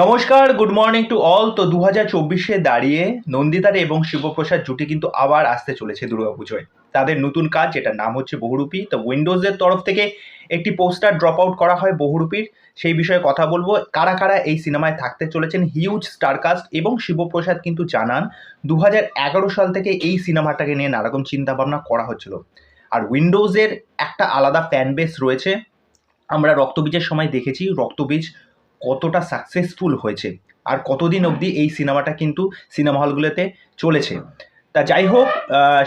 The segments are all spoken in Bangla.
নমস্কার, গুড মর্নিং টু অল। তো 2024-এ দাঁড়িয়ে নন্দিতারে এবং শিবপ্রসাদ জুটি কিন্তু আবার আসতে চলেছে দুর্গাপুজোয়। তাদের নতুন কাজ, যেটার নাম হচ্ছে বহুরূপী। তো উইন্ডোজের তরফ থেকে একটি পোস্টার ড্রপ আউট করা হয় বহুরূপীর। সেই বিষয়ে কথা বলবো, কারা কারা এই সিনেমায় থাকতে চলেছেন। Huge star cast. এবং শিবপ্রসাদ কিন্তু জানান 2011 সাল থেকে এই সিনেমাটাকে নিয়ে নানারকম চিন্তাভাবনা করা হচ্ছিল। আর উইন্ডোজের একটা আলাদা ফ্যান বেস রয়েছে। আমরা রক্তবীজের সময় দেখেছি রক্তবীজ কতটা সাকসেসফুল হয়েছে, আর কতদিন অবধি এই সিনেমাটা কিন্তু সিনেমা হলগুলোতে চলেছে। তা যাই হোক,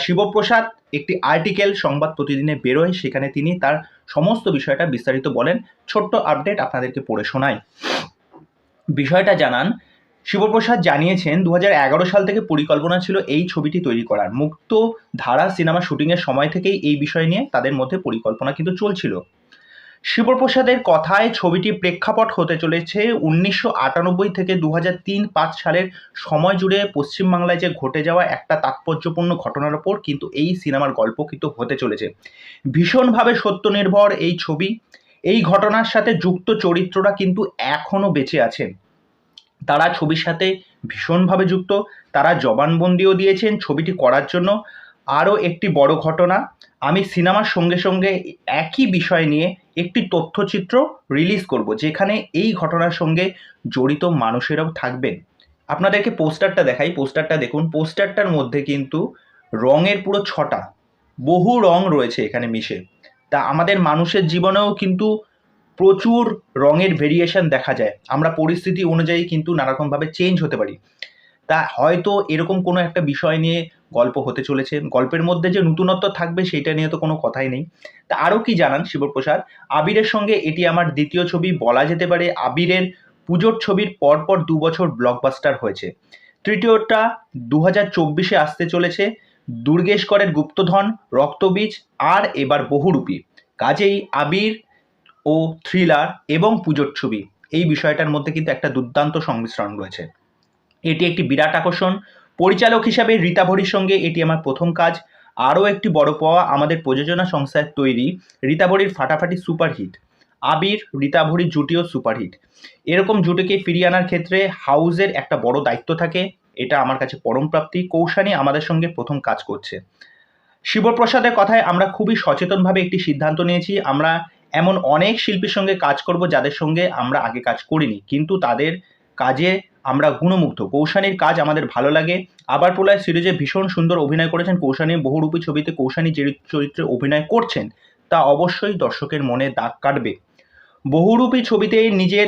শিবপ্রসাদ একটি আর্টিকেল সংবাদ প্রতিদিনে বেরোয়, সেখানে তিনি তার সমস্ত বিষয়টা বিস্তারিত বলেন। ছোট্ট আপডেট আপনাদেরকে পড়ে শোনাই। বিষয়টা জানান, শিবপ্রসাদ জানিয়েছেন 2011 সাল থেকে পরিকল্পনা ছিল এই ছবিটি তৈরি করার। মুক্ত ধারা সিনেমা শুটিংয়ের সময় থেকেই এই বিষয় নিয়ে তাদের মধ্যে পরিকল্পনা কিন্তু চলছিল। শিবপ্রসাদের কথায় ছবিটি প্রেক্ষাপট হতে চলেছে 1998 থেকে 2003-05 সালের সময় জুড়ে পশ্চিমবাংলায় যে ঘটে যাওয়া একটা তাৎপর্যপূর্ণ ঘটনার ওপর কিন্তু এই সিনেমার গল্প কিন্তু হতে চলেছে। ভীষণভাবে সত্যনির্ভর এই ছবি। এই ঘটনার সাথে যুক্ত চরিত্ররা কিন্তু এখনও বেঁচে আছেন, তারা ছবির সাথে ভীষণভাবে যুক্ত। তারা জবানবন্দিও দিয়েছেন ছবিটি করার জন্য। আরও একটি বড় ঘটনা, আমি সিনেমার সঙ্গে সঙ্গে একই বিষয় নিয়ে একটি তথ্যচিত্র রিলিজ করব, যেখানে এই ঘটনার সঙ্গে জড়িত মানুষেরাও থাকবেন। আপনাদেরকে পোস্টারটা দেখাই, পোস্টারটা দেখুন। পোস্টারটার মধ্যে কিন্তু রঙের পুরো ছটা, বহু রং রয়েছে এখানে মিশে। তা আমাদের মানুষের জীবনেও কিন্তু প্রচুর রঙের ভেরিয়েশন দেখা যায়। আমরা পরিস্থিতি অনুযায়ী কিন্তু নানারকমভাবে চেঞ্জ হতে পারি। তা হয়তো এরকম কোনো একটা বিষয় নিয়ে গল্প হতে চলেছে। গল্পের মধ্যে যে নতুনত্ব থাকবে সেইটা নিয়ে তো কোনো কথাই নেই। তা আরও কি জানান শিবপ্রসাদ, আবিরের সঙ্গে এটি আমার দ্বিতীয় ছবি বলা যেতে পারে। আবিরের পুজোর ছবির পরপর 2 বছর ব্লকবাস্টার হয়েছে। তৃতীয়টা 2024-এ আসতে চলেছে। দুর্গেশকরের গুপ্তধন, রক্তবীজ আর এবার বহুরূপী। কাজেই আবির ও থ্রিলার এবং পুজোর ছবি, এই বিষয়টার মধ্যে কিন্তু একটা দুর্দান্ত সংমিশ্রণ রয়েছে। এটি একটি বিরাট আকর্ষণ। পরিচালক হিসাবে রীতা ভরির সঙ্গে এটি আমার প্রথম কাজ। আরও একটি বড় পাওয়া, আমাদের প্রযোজনা সংস্থার তৈরি রীতা ভরির ফাটাফাটি সুপারহিট। আবির রীতা ভরির জুটিও সুপারহিট। এরকম জুটিকে ফিরিয়ে আনার ক্ষেত্রে হাউজের একটা বড় দায়িত্ব থাকে, এটা আমার কাছে পরম প্রাপ্তি। কৌশানী আমাদের সঙ্গে প্রথম কাজ করছে। শিবপ্রসাদের কথায় আমরা খুবই সচেতনভাবে একটি সিদ্ধান্ত নিয়েছি। আমরা এমন অনেক শিল্পীর সঙ্গে কাজ করব যাদের সঙ্গে আমরা আগে কাজ করিনি, কিন্তু তাদের কাজে আমরা গুণমুগ্ধ। কৌশানীর কাজ আমাদের ভালো লাগে। আবার প্রলয় সিরিজে ভীষণ সুন্দর অভিনয় করেছেন কৌশানী। বহুরূপী ছবিতে কৌশানী যে চরিত্রে অভিনয় করছেন তা অবশ্যই দর্শকের মনে দাগ কাটবে। বহুরূপী ছবিতে নিজের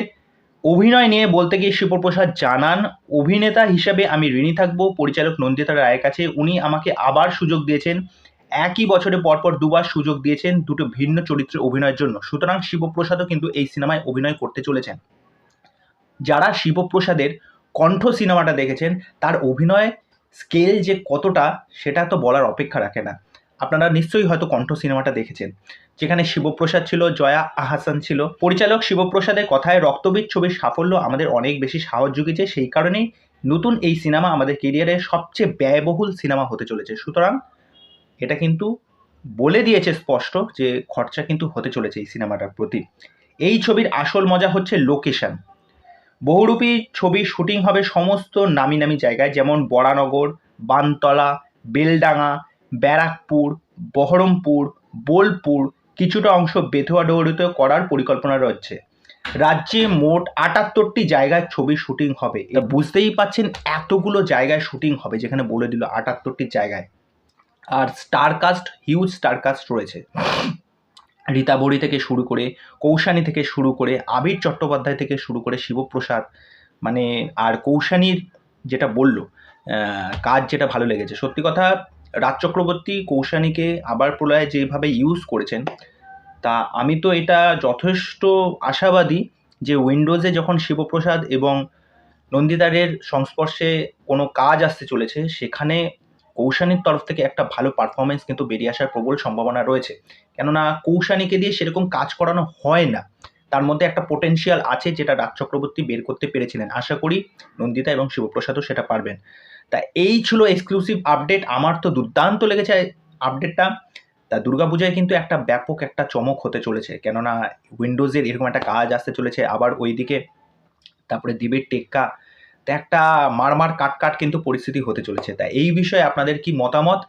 অভিনয় নিয়ে বলতে গিয়ে শিবপ্রসাদ জানান, অভিনেতা হিসাবে আমি ঋণী থাকবো পরিচালক নন্দিতা রায়ের কাছে। উনি আমাকে আবার সুযোগ দিয়েছেন, একই বছরে পরপর দুবার সুযোগ দিয়েছেন দুটো ভিন্ন চরিত্রে অভিনয়ের জন্য। সুতরাং শিবপ্রসাদও কিন্তু এই সিনেমায় অভিনয় করতে চলেছেন। যারা শিবপ্রসাদের কণ্ঠ সিনেমাটা দেখেছেন, তার অভিনয় স্কেল যে কতটা সেটা তো বলার অপেক্ষা রাখে না। আপনারা নিশ্চয়ই হয়তো কণ্ঠ সিনেমাটা দেখেছেন, যেখানে শিবপ্রসাদ ছিল, জয়া আহসান ছিল। পরিচালক শিবপ্রসাদের কথায় রক্তবীজ ছবির সাফল্য আমাদের অনেক বেশি সাহস জুগিয়েছে। সেই কারণেই নতুন এই সিনেমা আমাদের কেরিয়ারের সবচেয়ে ব্যয়বহুল সিনেমা হতে চলেছে। সুতরাং এটা কিন্তু বলে দিয়েছে স্পষ্ট যে খরচা কিন্তু হতে চলেছে এই সিনেমাটার প্রতি। এই ছবির আসল মজা হচ্ছে লোকেশন। বহুরূপী ছবির শুটিং হবে সমস্ত নামি নামি জায়গায়, যেমন বরানগর, বানতলা, বেলডাঙা, ব্যারাকপুর, বহরমপুর, বোলপুর, কিছুটা অংশ বেথুয়া ডৌরিতে করার পরিকল্পনা রয়েছে। রাজ্যে মোট 78টি জায়গায় ছবির শুটিং হবে। এটা বুঝতেই পাচ্ছেন এতগুলো জায়গায় শুটিং হবে, যেখানে বলে দিল 78টি জায়গায়। আর স্টারকাস্ট, হিউজ স্টারকাস্ট রয়েছে। রীতা ভরি থেকে শুরু করে, কৌশানী থেকে শুরু করে, আবির চট্টোপাধ্যায় থেকে শুরু করে শিবপ্রসাদ, মানে আর কৌশানীর যেটা বলল কাজ, যেটা ভালো লেগেছে সত্যি কথা। রাজ চক্রবর্তী কৌশানীকে আবার প্রলয়ে যেভাবে ইউজ করেছেন, তা আমি তো এটা যথেষ্ট আশাবাদী যে উইন্ডোজে যখন শিবপ্রসাদ এবং নন্দিতারের সংস্পর্শে কোনো কাজ আসতে চলেছে, সেখানে কৌশানীর তরফ থেকে একটা ভালো পারফরমেন্স কিন্তু বেরিয়ে আসার প্রবল সম্ভাবনা রয়েছে। কেননা কৌশানীকে দিয়ে সেরকম কাজ করানো হয় না, তার মধ্যে একটা পোটেনশিয়াল আছে যেটা রাজ চক্রবর্তী বের করতে পেরেছিলেন। আশা করি নন্দিতা এবং শিবপ্রসাদও সেটা পারবেন। তা এই ছিল এক্সক্লুসিভ আপডেট। আমার তো দুর্দান্ত লেগেছে আপডেটটা। তা দুর্গাপূজায় কিন্তু একটা ব্যাপক একটা চমক হতে চলেছে, কেননা উইন্ডোজের এরকম একটা কাজ আসতে চলেছে। আবার ওইদিকে তারপরে দ্বীপের টেক্কা, তো একটা মারমার কাট কিন্তু পরিস্থিতি হতে চলেছে। তাই এই বিষয়ে আপনাদের কি মতামত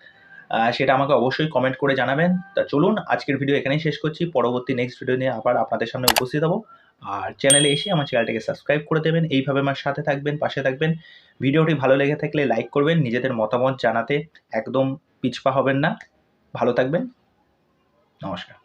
সেটা আমাকে অবশ্যই কমেন্ট করে জানাবেন। তা চলুন আজকের ভিডিও এখানেই শেষ করছি। পরবর্তী নেক্সট ভিডিও নিয়ে আবার আপনাদের সামনে উপস্থিত হব। আর চ্যানেলে এসে আমার চ্যানেলটাকে সাবস্ক্রাইব করে দেবেন। এইভাবে আমার সাথে থাকবেন, পাশে থাকবেন। ভিডিওটি ভালো লেগে থাকলে লাইক করবেন। নিজেদের মতামত জানাতে একদম পিছপা হবেন না। ভালো থাকবেন। নমস্কার।